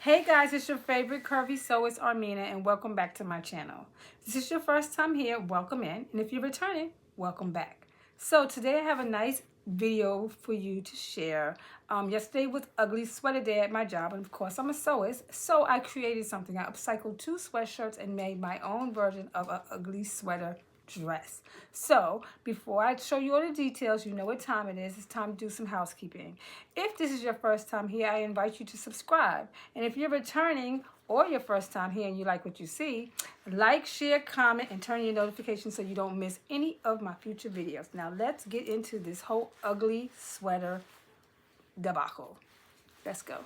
Hey guys, it's your favorite curvy sewist Armina, and welcome back to my channel. If this is your first time here, welcome in, and if you're returning, welcome back. So today I have a nice video for you to share. Yesterday was Ugly Sweater Day at my job, and of course I'm a sewist, so I created something. I upcycled 2 sweatshirts and made my own version of an ugly sweater dress. So before I show you all the details, you know what time it is. It's time to do some housekeeping. If this is your first time here, I invite you to subscribe. And if you're returning or your first time here and you like what you see, like, share, comment, and turn your notifications so you don't miss any of my future videos. Now let's get into this whole ugly sweater debacle. Let's go.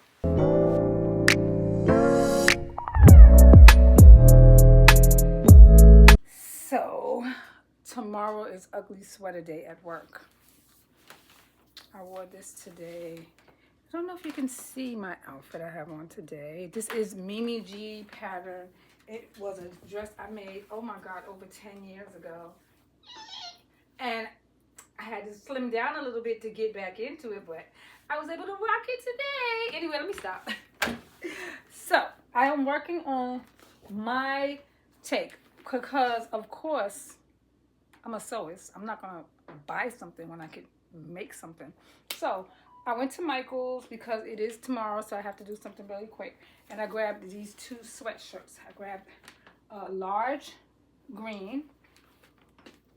So tomorrow is Ugly Sweater Day at work. I wore this today. I don't know if you can see my outfit I have on today. This is Mimi G pattern. It was a dress I made, oh my God, over 10 years ago. And I had to slim down a little bit to get back into it, but I was able to rock it today. Anyway, let me stop. So I am working on my take because, of course, I'm a sewist. I'm not going to buy something when I could make something. So I went to Michael's because it is tomorrow, so I have to do something really quick. And I grabbed these 2 sweatshirts. I grabbed a large green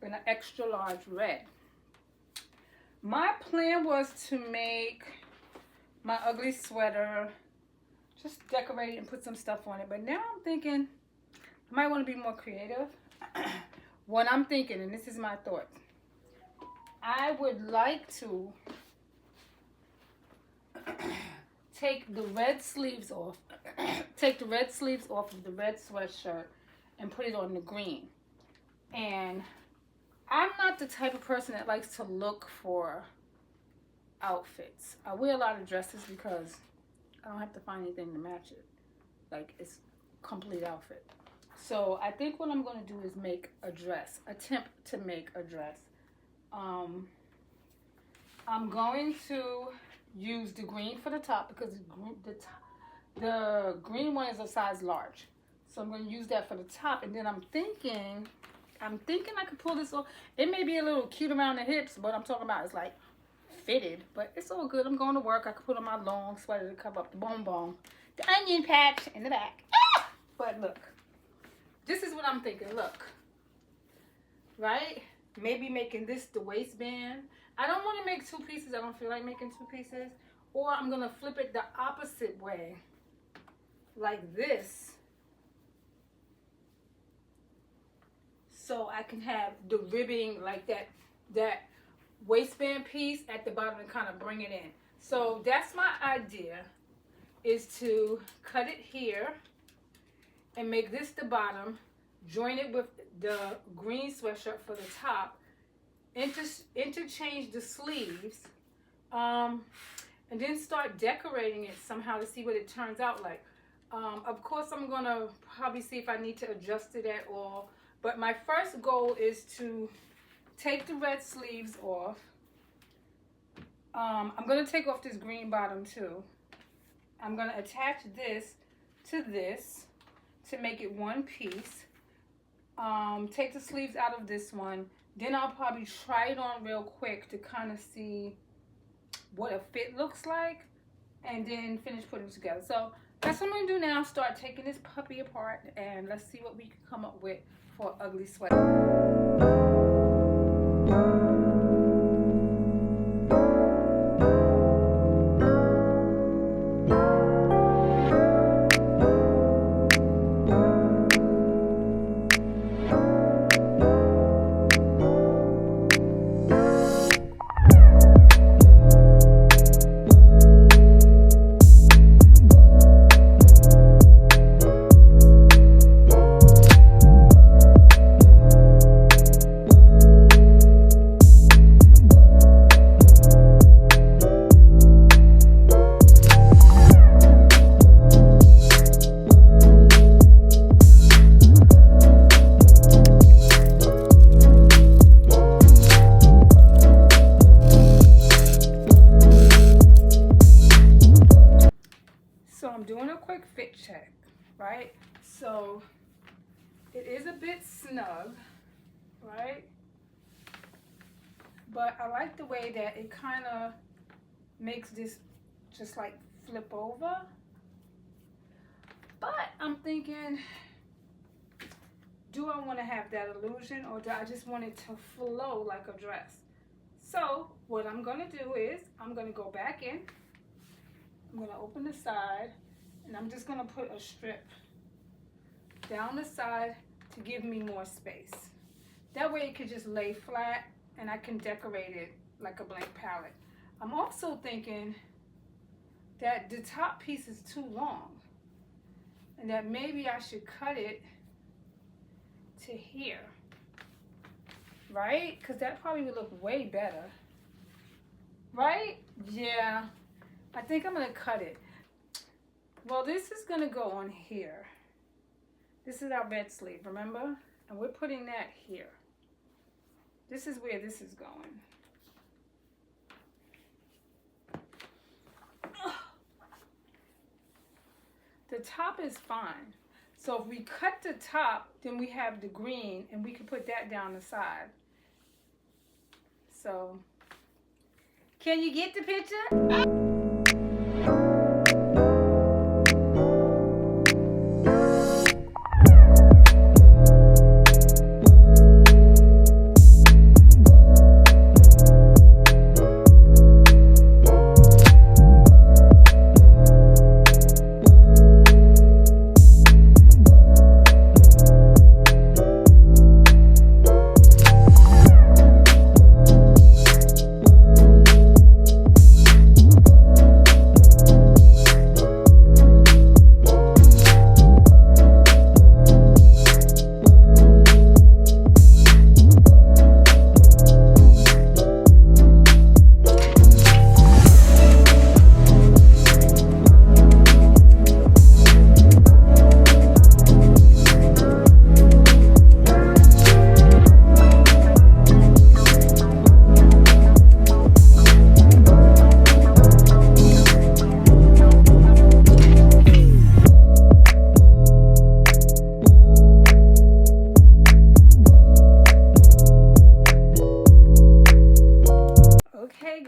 and an extra large red. My plan was to make my ugly sweater, just decorate it and put some stuff on it. But now I'm thinking I might want to be more creative. What I'm thinking, and this is my thought, I would like to take the red sleeves off, take the red sleeves off of the red sweatshirt and put it on the green. And I'm not the type of person that likes to look for outfits. I wear a lot of dresses because I don't have to find anything to match it. Like, it's a complete outfit. So I think what I'm going to do is make a dress, attempt to make a dress. I'm going to use the green for the top because the green one is a size large. So I'm going to use that for the top, and then I'm thinking I could pull this off. It may be a little cute around the hips, but I'm talking about it's like fitted, but it's all good. I'm going to work. I could put on my long sweater to cover up the bone, the onion patch in the back. Ah! But look, this is what I'm thinking. Look, right? Maybe making this the waistband. I don't want to make 2 pieces. I don't feel like making 2 pieces. Or I'm going to flip it the opposite way, like this. So I can have the ribbing like that waistband piece at the bottom and kind of bring it in. So that's my idea, is to cut it here and make this the bottom, join it with the green sweatshirt for the top, interchange the sleeves, and then start decorating it somehow to see what it turns out like. Of course, I'm going to probably see if I need to adjust it at all. But my first goal is to take the red sleeves off. I'm going to take off this green bottom too. I'm going to attach this to this to make it one piece. Take the sleeves out of this one. Then I'll probably try it on real quick to kind of see what a fit looks like, and then finish putting it together. So that's what I'm going to do now. Start taking this puppy apart, and let's see what we can come up with for an ugly sweater. doing a quick fit check, right? So it is a bit snug, right? But I like the way that it kind of makes this just like flip over. But I'm thinking, do I want to have that illusion, or do I just want it to flow like a dress? So what I'm going to do is I'm going to go back in. I'm going to open the side, and I'm just going to put a strip down the side to give me more space. That way it could just lay flat and I can decorate it like a blank palette. I'm also thinking that the top piece is too long and that maybe I should cut it to here, right? Because that probably would look way better, right? Yeah, I think I'm gonna cut it. Well, this is gonna go on here. This is our bed sleeve, remember? And we're putting that here. This is where this is going. The top is fine. So if we cut the top, then we have the green, and we can put that down the side. So, can you get the picture?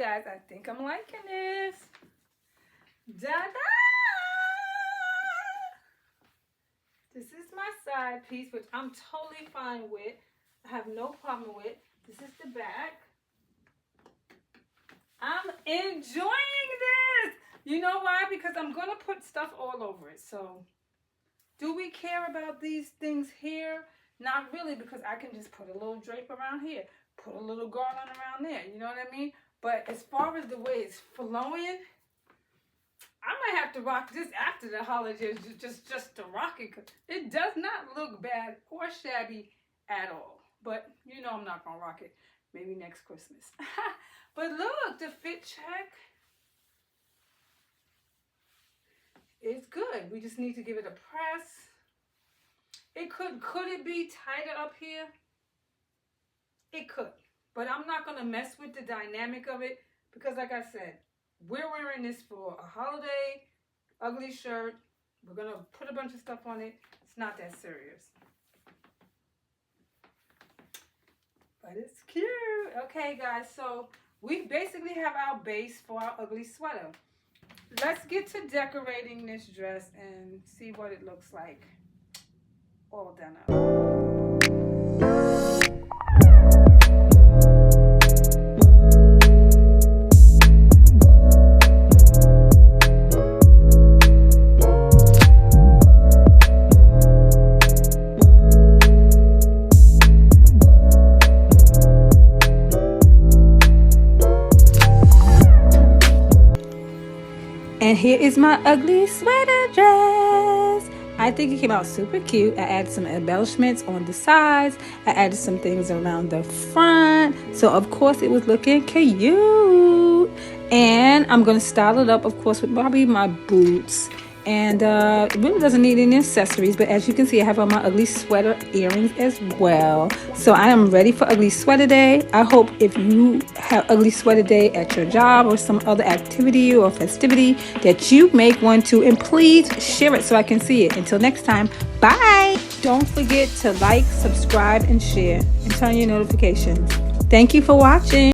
I think I'm liking this. Da-da! This is my side piece, which I'm totally fine with. I have no problem with. This is the back. I'm enjoying this. You know why? Because I'm going to put stuff all over it. So, do we care about these things here? Not really, because I can just put a little drape around here. Put a little garland around there. You know what I mean? But as far as the way it's flowing, I might have to rock this after the holidays just to rock it. Cause it does not look bad or shabby at all. But you know I'm not going to rock it. Maybe next Christmas. But look, the fit check is good. We just need to give it a press. It could it be tighter up here? It could. But I'm not going to mess with the dynamic of it because, like I said, we're wearing this for a holiday, ugly shirt. We're going to put a bunch of stuff on it. It's not that serious. But it's cute. Okay, guys, so we basically have our base for our ugly sweater. Let's get to decorating this dress and see what it looks like all done up. And here is my ugly sweater dress. I think it came out super cute. I added some embellishments on the sides. I added some things around the front. So, of course, it was looking cute. And I'm going to style it up, of course, with probably my boots And it really doesn't need any accessories, but as you can see, I have on my ugly sweater earrings as well. So I am ready for ugly sweater day. I hope if you have ugly sweater day at your job or some other activity or festivity that you make one too, and please share it so I can see it. Until next time, bye. Don't forget to like, subscribe, and share, and turn your notifications. Thank you for watching.